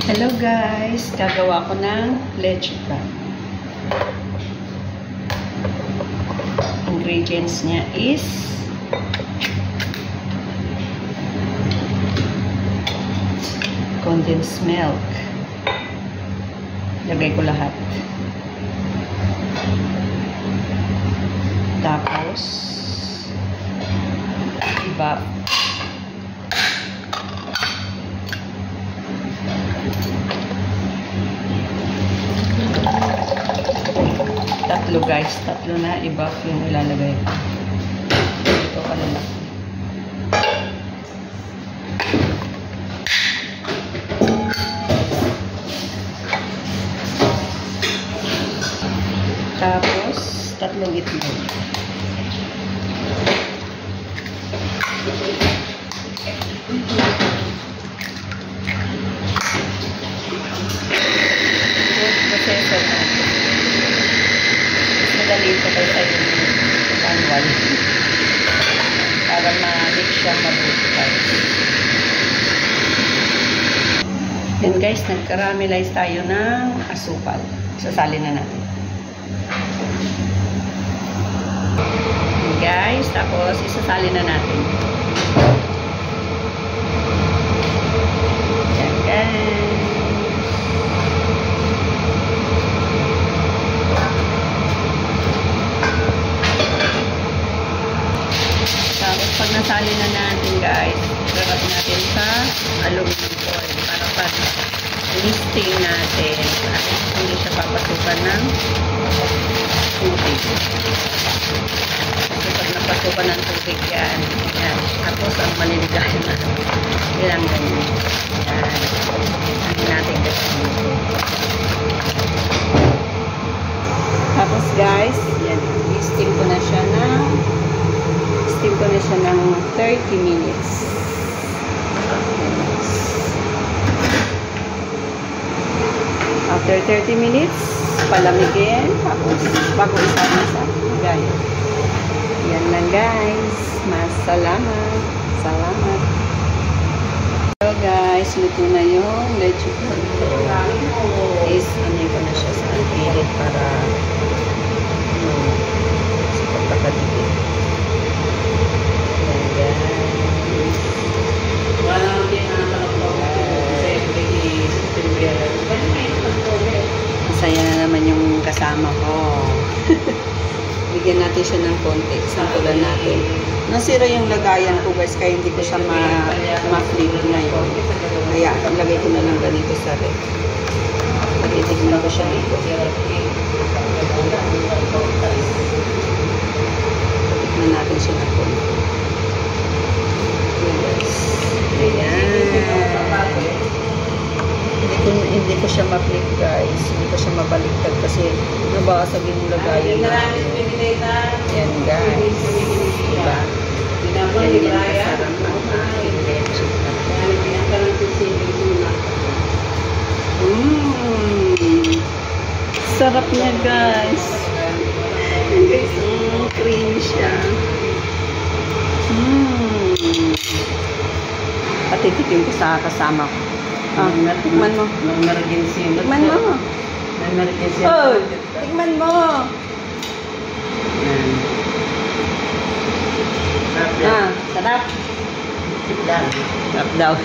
Hello guys, gagawa ko ng leche plan. Ingredients niya is condensed milk. Lagay ko lahat. Tapos iba. Tatlo guys, tatlo na i-buff yung ilalagay ko. Ito kalalaki. Tapos, tatlong itlog. Proseso na. Madali ito kaysa yung manual. Para ma-mix siya mabuti guys. Then guys, nag-caramelize tayo ng asukal. Sasali na natin. Guys, tapos isasali na natin. Yan guys. Tapos pag nasali na natin guys, ilalagay natin sa aluminum foil para pag listing natin at hindi siya papasukan ng tubig. Pag napasukan ng tubig yan. Tapos ang maliligaya na ilang ganyan. Yan. Hindi natin kasi dito. Tapos guys, yan. I-steam ko na siya ng 30 minutes. After 30 minutes, palamigin. Tapos bago isa-isa. Guys. Yan lang guys. Salamat. So guys, luto na yung leche plan. Is-anay ko na siya sa pilit para sa pagkakadikit. Yan guys. Masaya na naman yung kasama ko. Bigyan natin siya ng konti. Sampulan natin. Nasira yung lagayan ko guys, kaya hindi ko siya ma-flip ngayon. Kaya lagay ko na lang ganito sa ref. Titignan ko siya dito. Titignan natin siya ng konti. Ayan. Hindi ko siya ma-flip guys. Hindi ko siya mabaliktad kasi nabasag yung lagayan natin. Ayan guys. Diba? Ganyan kasarap ang aking leche. Sarap niya guys. Guys, creamy siya. Patitikin ko sa kasama ko. Tikman mo. Tikman mo. Oh, tikman mo. Sarap. Sarap daw.